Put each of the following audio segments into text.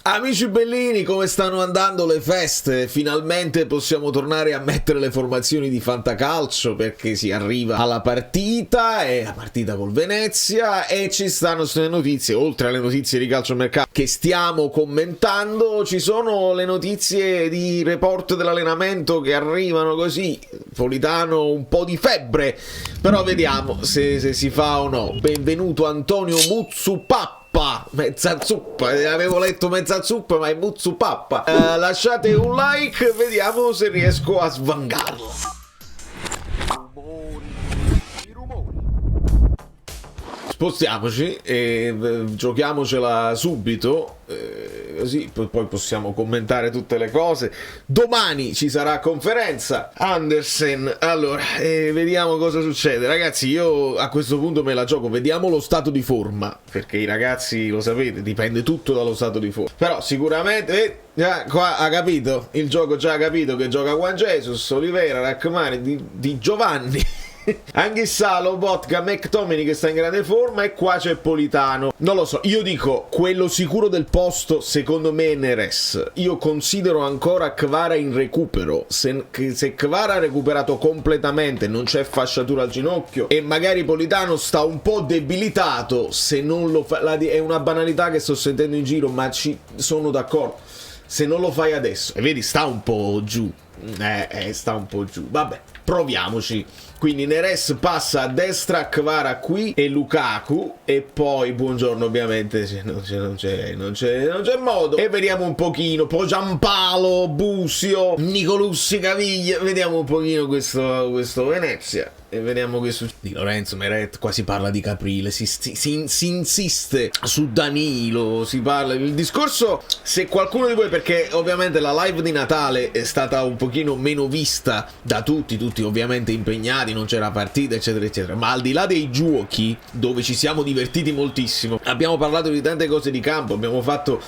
Amici bellini, come stanno andando le feste? Finalmente possiamo tornare a mettere le formazioni di Fantacalcio perché si arriva alla partita, è la partita col Venezia e ci stanno sulle notizie, oltre alle notizie di calciomercato che stiamo commentando, ci sono le notizie di report dell'allenamento che arrivano così, Politano un po' di febbre, però vediamo se si fa o no. Benvenuto Antonio Muzzupappa. Mezza zuppa, avevo letto mezza zuppa ma è Muzzupappa. Lasciate un like, vediamo se riesco a svangarlo. Spostiamoci e giochiamocela subito, così poi possiamo commentare tutte le cose. Domani ci sarà conferenza Andersen, allora vediamo cosa succede. Ragazzi, io a questo punto me la gioco, vediamo lo stato di forma, perché i ragazzi, lo sapete, dipende tutto dallo stato di forma, però sicuramente qua ha capito il gioco, già ha capito che gioca Juan Jesus, Olivera, Rachmani, di Giovanni Anghissà, Lobotka, McTominay che sta in grande forma e qua c'è Politano. Non lo so, io dico, quello sicuro del posto secondo me è Neres. Io considero ancora Kvara in recupero. Se Kvara ha recuperato completamente, non c'è fasciatura al ginocchio e magari Politano sta un po' debilitato, se non lo fa, è una banalità che sto sentendo in giro, ma sono d'accordo. Se non lo fai adesso, e vedi, sta un po' giù. Sta un po' giù. Vabbè, proviamoci. Quindi Neres passa a destra, Kvara qui e Lukaku e poi buongiorno ovviamente non c'è modo. E vediamo un pochino poi Giampalo, Busio, Nicolussi Caviglia, vediamo un pochino questo Venezia e vediamo che succede. Di Lorenzo Meret, qua si parla di Caprile, si insiste su Danilo, si parla il discorso, se qualcuno di voi, perché ovviamente la live di Natale è stata un pochino meno vista da tutti ovviamente impegnati, non c'era partita eccetera eccetera, ma al di là dei giochi dove ci siamo divertiti moltissimo, abbiamo parlato di tante cose di campo, abbiamo fatto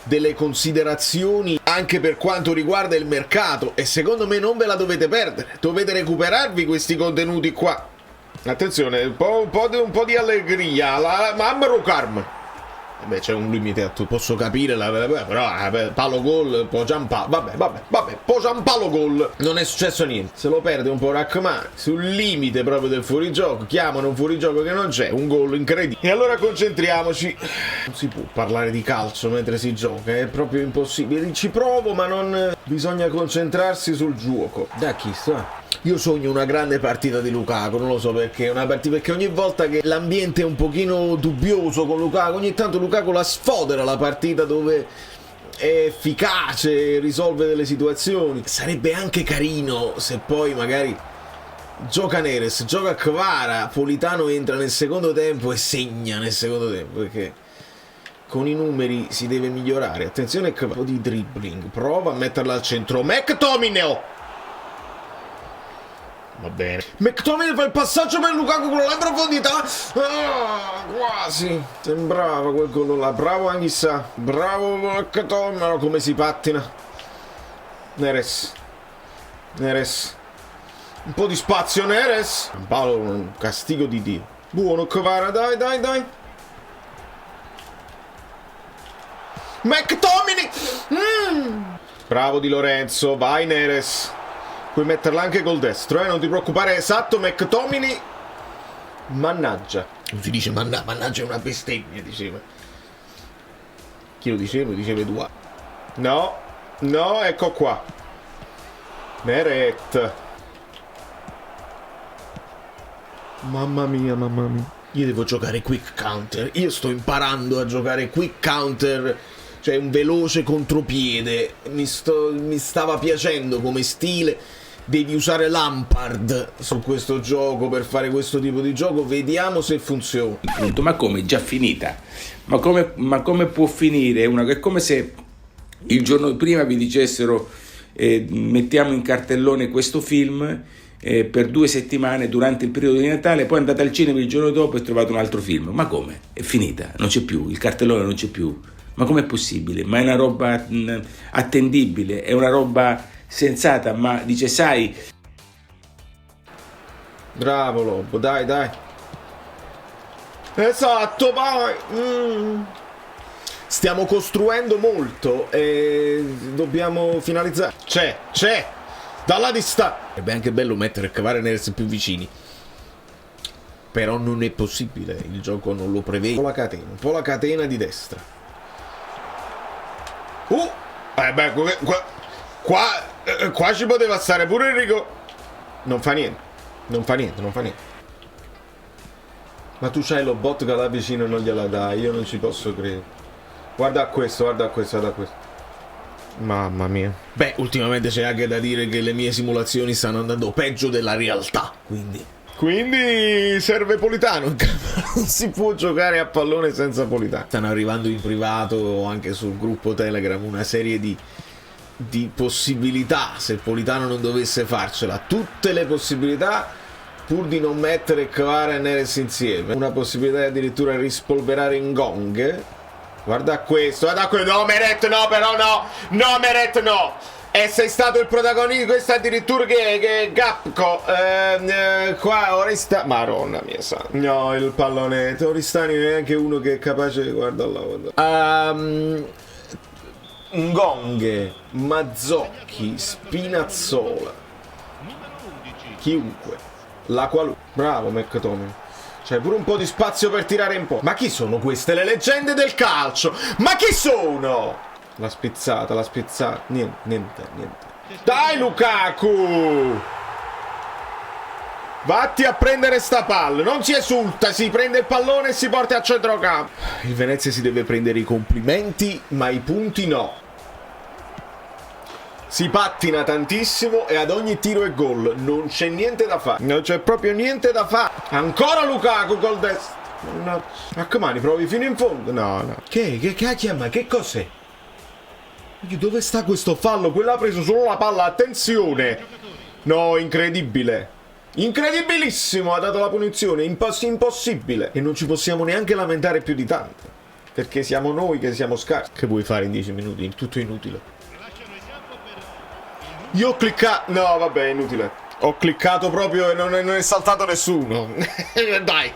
delle considerazioni anche per quanto riguarda il mercato e secondo me non ve la dovete perdere, dovete recuperarvi questi contenuti qua. Attenzione, un po' di allegria, Amro Karma. Beh, c'è un limite a tutto, posso capire, però palo gol, poi Giampalo, vabbè, poi Giampalo gol, non è successo niente, se lo perde un po' Rachmani, sul limite proprio del fuorigioco, chiamano un fuorigioco che non c'è, un gol incredibile. E allora concentriamoci, non si può parlare di calcio mentre si gioca, è proprio impossibile, ci provo ma non, bisogna concentrarsi sul gioco. Da chi sta? Io sogno una grande partita di Lukaku, non lo so perché, perché ogni volta che l'ambiente è un pochino dubbioso con Lukaku, ogni tanto Lukaku la sfodera la partita dove è efficace, risolve delle situazioni. Sarebbe anche carino se poi magari gioca Neres, gioca Kvara, Politano entra nel secondo tempo e segna nel secondo tempo, perché con i numeri si deve migliorare. Attenzione, un po' di dribbling, prova a metterla al centro, McTominay! Va bene. McTominay fa il passaggio per Lukaku con la profondità. Quasi. Sembrava quel gol là. Bravo Anghissà. Bravo McTominay. Come si pattina. Neres. Un po' di spazio Neres. Paolo, un castigo di Dio. Buono Kvara. Dai. McTominay. Bravo Di Lorenzo. Vai Neres. Puoi metterla anche col destro, non ti preoccupare. Esatto, McTominay. Mannaggia. Non si dice mannaggia, è una bestemmia, diceva. Chi lo diceva? Lo diceva Eduardo. No, ecco qua. Meret. Mamma mia. Io devo giocare quick counter. Io sto imparando a giocare quick counter, cioè un veloce contropiede. Mi stava piacendo come stile. Devi usare Lampard su questo gioco per fare questo tipo di gioco, vediamo se funziona. Ma come? È già finita? Ma come può finire? È come se il giorno prima vi dicessero mettiamo in cartellone questo film per 2 settimane durante il periodo di Natale, poi andate al cinema il giorno dopo e trovate un altro film. Ma come? È finita, non c'è più, il cartellone non c'è più. Ma com'è possibile? Ma è una roba attendibile, è una roba sensata, ma dice sai. Bravo Lobo, dai. Esatto, vai. stiamo costruendo molto e dobbiamo finalizzare. C'è! Dalla distanza! Sarebbe anche bello mettere Kvara e Neres più vicini. Però non è possibile, il gioco non lo prevede. Un po' la catena di destra. Beh, qua ci poteva stare pure Enrico. Non fa niente. Ma tu c'hai lo bot che là vicino e non gliela dai, io non ci posso credere. Guarda questo. Mamma mia. Beh, ultimamente c'è anche da dire che le mie simulazioni stanno andando peggio della realtà, Quindi serve Politano. Non si può giocare a pallone senza Politano. Stanno arrivando in privato o anche sul gruppo Telegram una serie di possibilità se Politano non dovesse farcela. Tutte le possibilità pur di non mettere Kvara e Neres insieme. Una possibilità di addirittura rispolverare in gong. Guarda questo. No, Meret, no, però no. No, Meret, no. E sei stato il protagonista, questo addirittura che è Gapco. Qua Oristani. Maronna mia santa. No, il pallonetto. Oristani è anche uno che è capace. Guarda là. Ngonghe, Mazzocchi, Spinazzola. Chiunque. La qualunque. Bravo McTominay. C'è pure un po' di spazio per tirare in po'. Ma chi sono queste? Le leggende del calcio? Ma chi sono? L'ha spizzata. Niente. Dai Lukaku! Vatti a prendere sta palla. Non si esulta, si prende il pallone e si porta a centrocampo. Il Venezia si deve prendere i complimenti, ma i punti no. Si pattina tantissimo e ad ogni tiro e gol. Non c'è niente da fare. Non c'è proprio niente da fare. Ancora Lukaku col destro. No. A che mani provi fino in fondo? No. Che cacchio, ma che cos'è? Dove sta questo fallo? Quella ha preso solo la palla, attenzione! No, incredibile! Incredibilissimo! Ha dato la punizione, impossibile! E non ci possiamo neanche lamentare più di tanto. Perché siamo noi che siamo scarsi. Che vuoi fare in 10 minuti? Tutto inutile. Io ho cliccato... No, vabbè, è inutile. Ho cliccato proprio e non è saltato nessuno. Dai,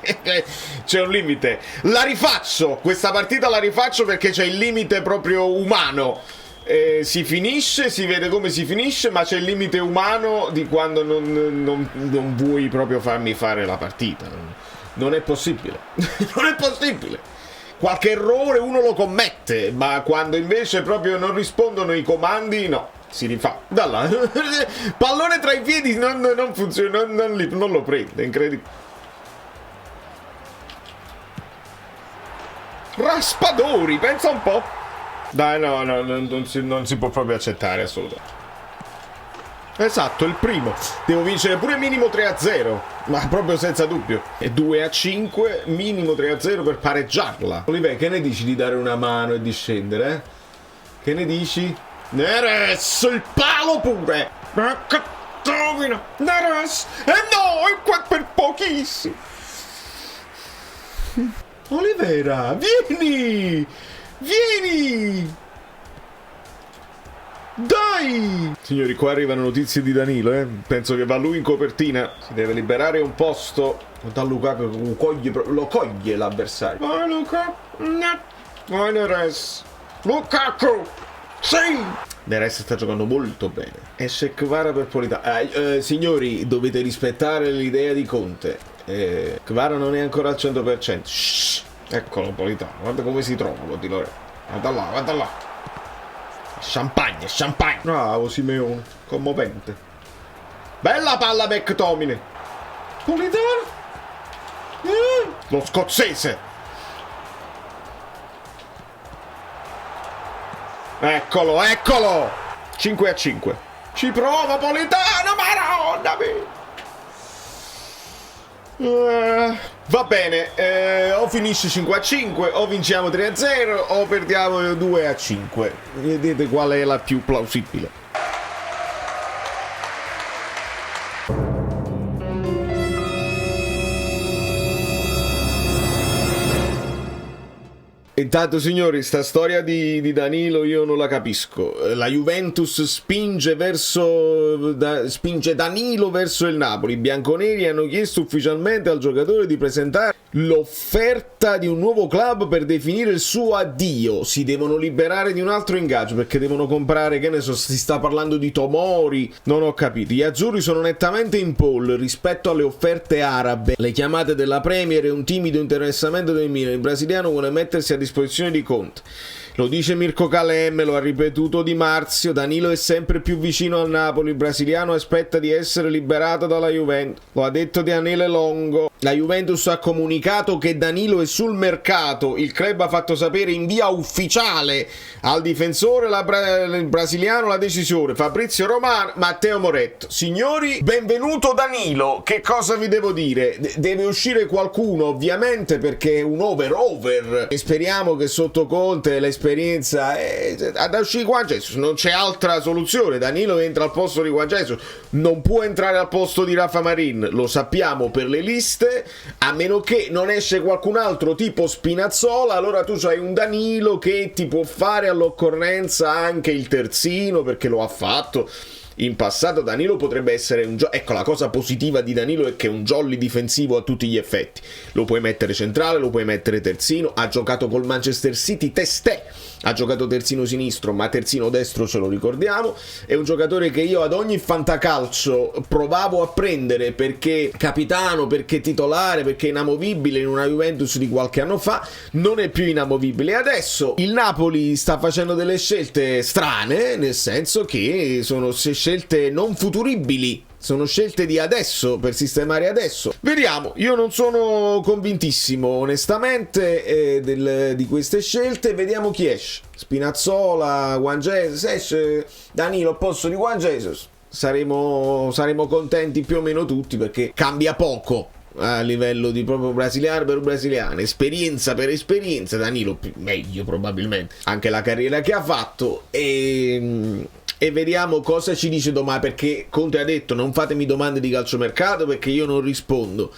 c'è un limite. La rifaccio! Questa partita la rifaccio perché c'è il limite proprio umano. Si finisce, si vede come si finisce, ma c'è il limite umano di quando non vuoi proprio farmi fare la partita. Non è possibile. Non è possibile. Qualche errore uno lo commette, ma quando invece proprio non rispondono i comandi, no. Si rifà. Da là. Pallone tra i piedi non funziona, non lo prende, incredibile. Raspadori, pensa un po'. Dai, no, non si può proprio accettare assolutamente. Esatto, il primo. Devo vincere pure minimo 3-0, ma proprio senza dubbio. E 2-5, minimo 3-0 per pareggiarla. Oliver, che ne dici di dare una mano e di scendere, eh? Che ne dici? Neres, il palo pure! Neres! E no, è qua per pochissimo! Olivera, vieni! Dai! Signori, qua arrivano notizie di Danilo, Penso che va lui in copertina. Si deve liberare un posto. Da Lukaku lo coglie l'avversario. Vai Lukaku! Vai Neres! Lukaku! Sì! Neres sta giocando molto bene. Esce Kvara per Politano. Signori, dovete rispettare l'idea di Conte. Kvara non è ancora al 100%. Shhh. Eccolo Politano. Guarda come si trova Di Lorenzo. Guarda là. Champagne. Bravo Simeone. Commovente. Bella palla McTominay. Politano. Lo scozzese. Eccolo! 5-5. Ci prova Politano, maronna mia! Va bene, o finisce 5-5, o vinciamo 3-0, o perdiamo 2-5. Vedete qual è la più plausibile. Intanto signori, sta storia di Danilo io non la capisco. La Juventus spinge Danilo verso il Napoli. I bianconeri hanno chiesto ufficialmente al giocatore di presentare l'offerta di un nuovo club per definire il suo addio. Si devono liberare di un altro ingaggio perché devono comprare, che ne so, si sta parlando di Tomori, non ho capito. Gli azzurri sono nettamente in pole rispetto alle offerte arabe, le chiamate della Premier e un timido interessamento del Milan. Il brasiliano vuole mettersi a disposizione di Conte. Lo dice Mirko Calemme, lo ha ripetuto Di Marzio. Danilo è sempre più vicino al Napoli, il brasiliano aspetta di essere liberato dalla Juventus, lo ha detto Daniele Longo. La Juventus ha comunicato che Danilo è sul mercato, il club ha fatto sapere in via ufficiale al difensore il brasiliano la decisione. Fabrizio Romano, Matteo Moretto. Signori, benvenuto Danilo, che cosa vi devo dire? Deve uscire qualcuno ovviamente perché è un over e speriamo che sotto Conte l'esperienza ad uscire Juan Jesus, non c'è altra soluzione. Danilo entra al posto di Juan Jesus, non può entrare al posto di Rafa Marin, lo sappiamo per le liste, a meno che non esce qualcun altro tipo Spinazzola. Allora tu c'hai un Danilo che ti può fare all'occorrenza anche il terzino, perché lo ha fatto in passato. Danilo potrebbe essere ecco, la cosa positiva di Danilo è che è un jolly difensivo a tutti gli effetti. Lo puoi mettere centrale, lo puoi mettere terzino. Ha giocato col Manchester City testè, ha giocato terzino sinistro, ma terzino destro ce lo ricordiamo. È un giocatore che io ad ogni fantacalcio provavo a prendere perché capitano, perché titolare, perché inamovibile in una Juventus di qualche anno fa. Non è più inamovibile adesso. Il Napoli sta facendo delle scelte strane, nel senso che sono scelte non futuribili, sono scelte di adesso, per sistemare adesso. Vediamo, io non sono convintissimo onestamente di queste scelte. Vediamo chi esce. Spinazzola, Juan Jesus. Esce Danilo al posto di Juan Jesus, saremo contenti più o meno tutti, perché cambia poco a livello di proprio brasiliano per brasiliano, esperienza per esperienza. Danilo meglio probabilmente, anche la carriera che ha fatto, e vediamo cosa ci dice domani, perché Conte ha detto non fatemi domande di calciomercato perché io non rispondo.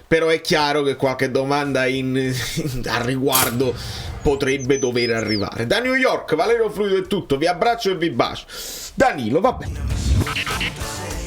Però è chiaro che qualche domanda al riguardo potrebbe dover arrivare. Da New York, Valerio Fluido è tutto, vi abbraccio e vi bacio. Danilo, va bene.